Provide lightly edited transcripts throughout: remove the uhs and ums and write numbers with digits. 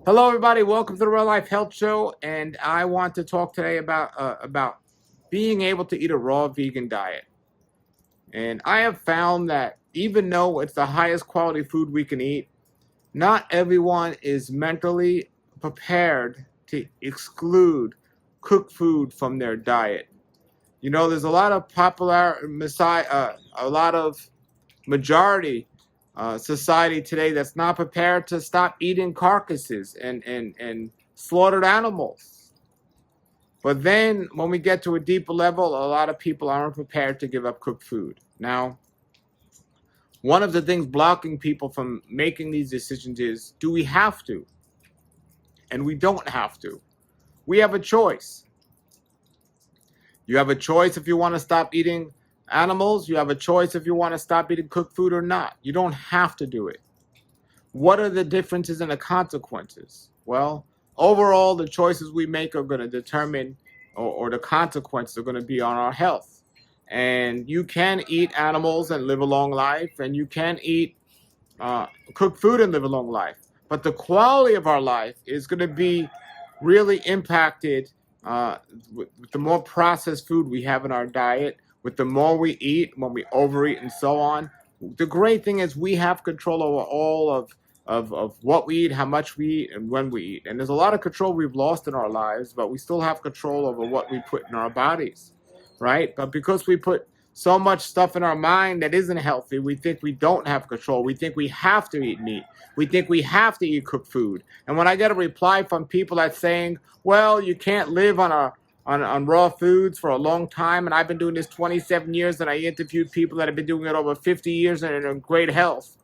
Hello, everybody. Welcome to the Real Life Health Show, and I want to talk today about being able to eat a raw vegan diet. And I have found that even though it's the highest quality food we can eat, not everyone is mentally prepared to exclude cooked food from their diet. You know, there's a lot of a lot of majority society today that's not prepared to stop eating carcasses and slaughtered animals. But then when we get to a deeper level, a lot of people aren't prepared to give up cooked food. Now, one of the things blocking people from making these decisions is, do we have to? And we don't have to. We have a choice. You have a choice if you want to stop eating animals. You have a choice if you want to stop eating cooked food or not. You don't have to do it. What are the differences and the consequences? Well, overall, the choices we make are going to determine, or the consequences are going to be on our health. And you can eat animals and live a long life, and you can eat cooked food and live a long life. But the quality of our life is going to be really impacted with the more processed food we have in our diet, with the more we eat, when we overeat and so on. The great thing is we have control over all of what we eat, how much we eat, and when we eat. And there's a lot of control we've lost in our lives, but we still have control over what we put in our bodies, right? But because we put so much stuff in our mind that isn't healthy, we think we don't have control. We think we have to eat meat. We think we have to eat cooked food. And when I get a reply from people that's saying, well, you can't live on raw foods for a long time, and I've been doing this 27 years, and I interviewed people that have been doing it over 50 years and are in great health,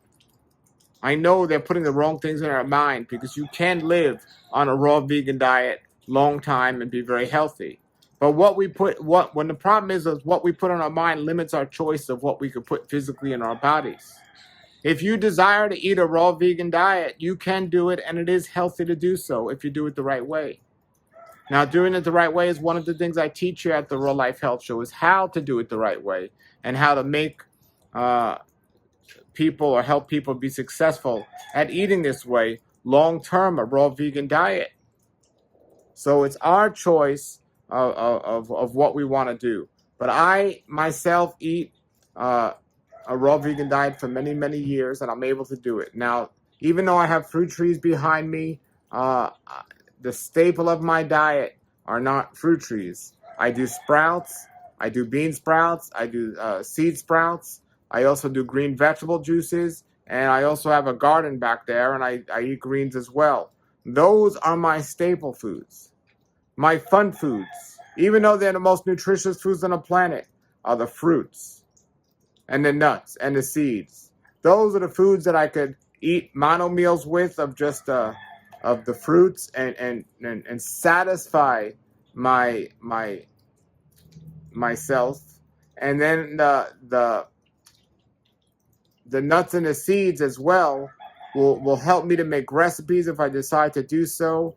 I know they're putting the wrong things in our mind, because you can live on a raw vegan diet long time and be very healthy. But when the problem is what we put on our mind limits our choice of what we could put physically in our bodies. If you desire to eat a raw vegan diet, you can do it, and it is healthy to do so if you do it the right way. Now, doing it the right way is one of the things I teach here at the Real Life Health Show, is how to do it the right way and how to make people or help people be successful at eating this way long-term, a raw vegan diet. So it's our choice of what we want to do. But I myself eat a raw vegan diet for many, many years, and I'm able to do it. Now, even though I have fruit trees behind me, the staple of my diet are not fruit trees. I do sprouts, I do bean sprouts, I do seed sprouts, I also do green vegetable juices, and I also have a garden back there, and I eat greens as well. Those are my staple foods. My fun foods, even though they're the most nutritious foods on the planet, are the fruits and the nuts and the seeds. Those are the foods that I could eat mono meals with, of just of the fruits, and satisfy myself. And then the nuts and the seeds as well will help me to make recipes if I decide to do so.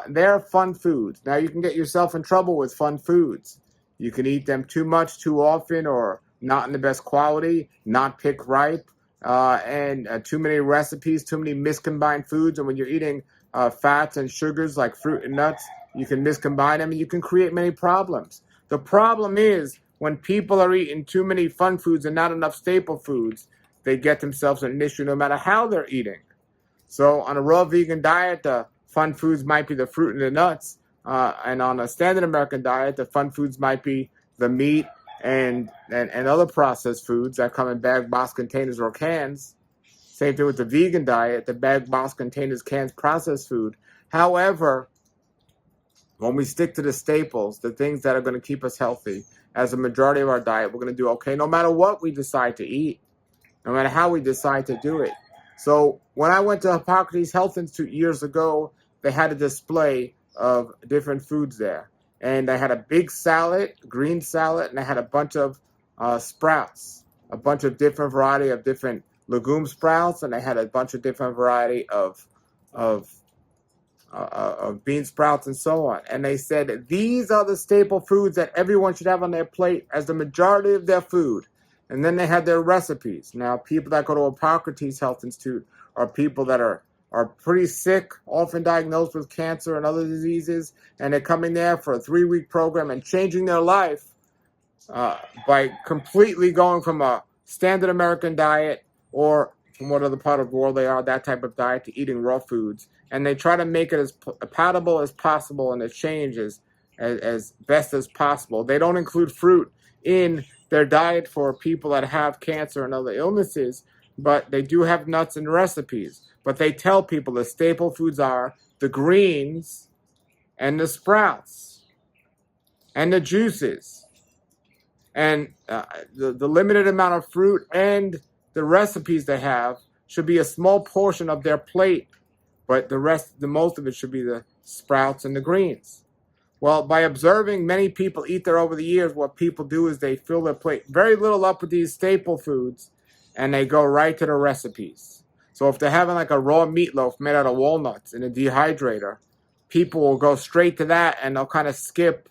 They're fun foods. Now, you can get yourself in trouble with fun foods. You can eat them too much, too often, or not in the best quality, not picked ripe, and too many recipes, too many miscombined foods. And when you're eating fats and sugars like fruit and nuts, you can miscombine them, and you can create many problems. The problem is when people are eating too many fun foods and not enough staple foods, they get themselves an issue no matter how they're eating. So on a raw vegan diet, the fun foods might be the fruit and the nuts, and on a standard American diet, the fun foods might be the meat and other processed foods that come in bag, box containers, or cans. Same thing with the vegan diet, the bag, box containers, cans, processed food. However, when we stick to the staples, the things that are going to keep us healthy, as a majority of our diet, we're going to do okay no matter what we decide to eat, no matter how we decide to do it. So when I went to Hippocrates Health Institute years ago, they had a display of different foods there. And they had a big salad, green salad, and they had a bunch of sprouts, a bunch of different variety of different legume sprouts, and they had a bunch of different variety of bean sprouts and so on. And they said these are the staple foods that everyone should have on their plate as the majority of their food. And then they had their recipes. Now, people that go to Hippocrates Health Institute are people that are are pretty sick, often diagnosed with cancer and other diseases, and they're coming there for a 3-week program and changing their life by completely going from a standard American diet, or from what other part of the world they are, that type of diet, to eating raw foods. And they try to make it as palatable as possible and as change as best as possible. They don't include fruit in their diet for people that have cancer and other illnesses, but they do have nuts in recipes. But they tell people the staple foods are the greens and the sprouts and the juices. And the limited amount of fruit and the recipes they have should be a small portion of their plate, but the most of it should be the sprouts and the greens. Well, by observing many people eat there over the years, what people do is they fill their plate very little up with these staple foods, and they go right to the recipes. So if they're having like a raw meatloaf made out of walnuts in a dehydrator, people will go straight to that, and they'll kind of skip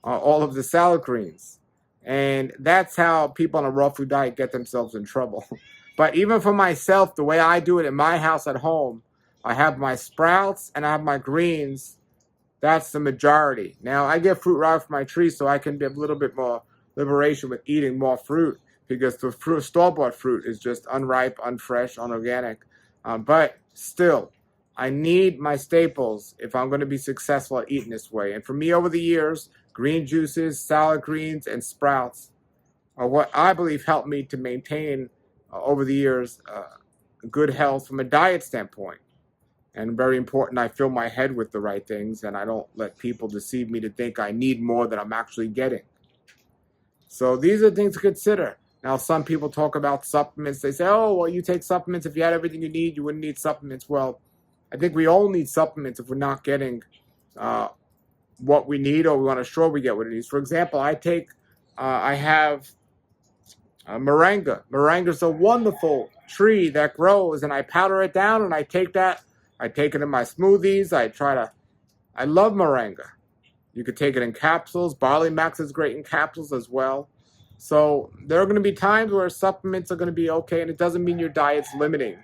all of the salad greens. And that's how people on a raw food diet get themselves in trouble. But even for myself, the way I do it in my house at home, I have my sprouts and I have my greens. That's the majority. Now, I get fruit right from my tree, so I can be a little bit more liberation with eating more fruit, because the store-bought fruit is just unripe, unfresh, unorganic. But still, I need my staples if I'm going to be successful at eating this way. And for me, over the years, green juices, salad greens, and sprouts are what I believe helped me to maintain, over the years, good health from a diet standpoint. And very important, I fill my head with the right things, and I don't let people deceive me to think I need more than I'm actually getting. So these are things to consider. Now, some people talk about supplements. They say, oh, well, you take supplements. If you had everything you need, you wouldn't need supplements. Well, I think we all need supplements if we're not getting what we need, or we want to ensure we get what it needs. For example, I have moringa. Moringa is a wonderful tree that grows, and I powder it down, and I take it in my smoothies. I love moringa. You could take it in capsules. Barley Max is great in capsules as well. So there are going to be times where supplements are going to be okay, and it doesn't mean your diet's limiting.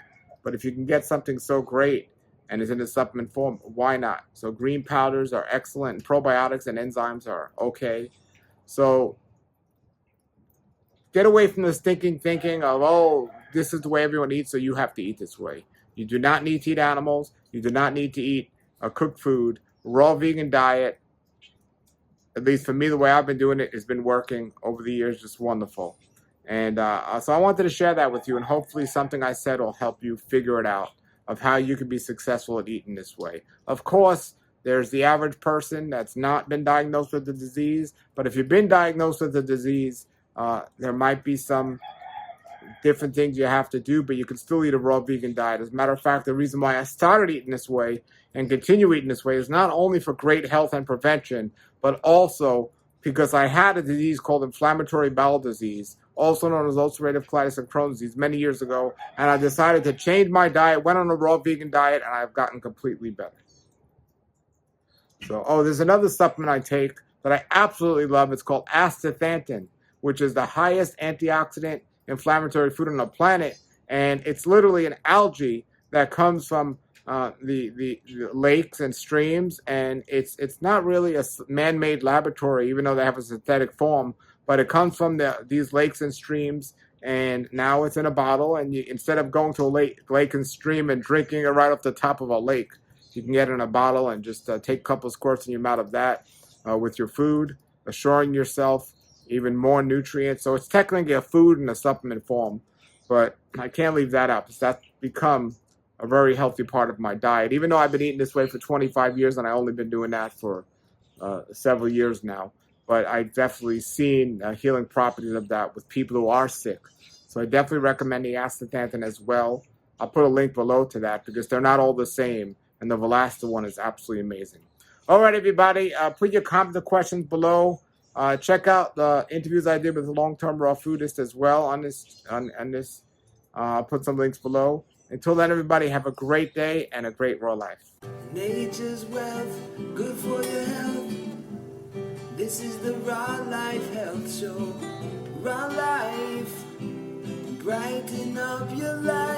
But if you can get something so great and it's in a supplement form, why not? So green powders are excellent, and probiotics and enzymes are okay. So get away from this thinking of, oh, this is the way everyone eats, so you have to eat this way. You do not need to eat animals. You do not need to eat cooked food. Raw vegan diet, at least for me, the way I've been doing it, has been working over the years, just wonderful. And so I wanted to share that with you, and hopefully something I said will help you figure it out, of how you can be successful at eating this way. Of course, there's the average person that's not been diagnosed with the disease, but if you've been diagnosed with the disease, there might be some different things you have to do, but you can still eat a raw vegan diet. As a matter of fact, the reason why I started eating this way and continue eating this way is not only for great health and prevention, but also because I had a disease called inflammatory bowel disease, also known as ulcerative colitis and Crohn's disease, many years ago, and I decided to change my diet, went on a raw vegan diet, and I've gotten completely better. So, there's another supplement I take that I absolutely love. It's called astaxanthin, which is the highest antioxidant inflammatory food on the planet, and it's literally an algae that comes from the lakes and streams, and it's not really a man-made laboratory, even though they have a synthetic form, but it comes from these lakes and streams, and now it's in a bottle, and instead of going to a lake and stream and drinking it right off the top of a lake, you can get it in a bottle and just take a couple of squirts in your mouth of that with your food, assuring yourself even more nutrients. So it's technically a food in a supplement form, but I can't leave that out because that's become a very healthy part of my diet. Even though I've been eating this way for 25 years and I've only been doing that for several years now, but I've definitely seen healing properties of that with people who are sick. So I definitely recommend the astaxanthin as well. I'll put a link below to that because they're not all the same, and the Valasta one is absolutely amazing. All right, everybody, put your comments and questions below. Check out the interviews I did with a long-term raw foodist as well on this. I'll put some links below. Until then, everybody, have a great day and a great raw life. Nature's wealth, good for your health. This is the Raw Life Health Show. Raw Life, brighten up your life.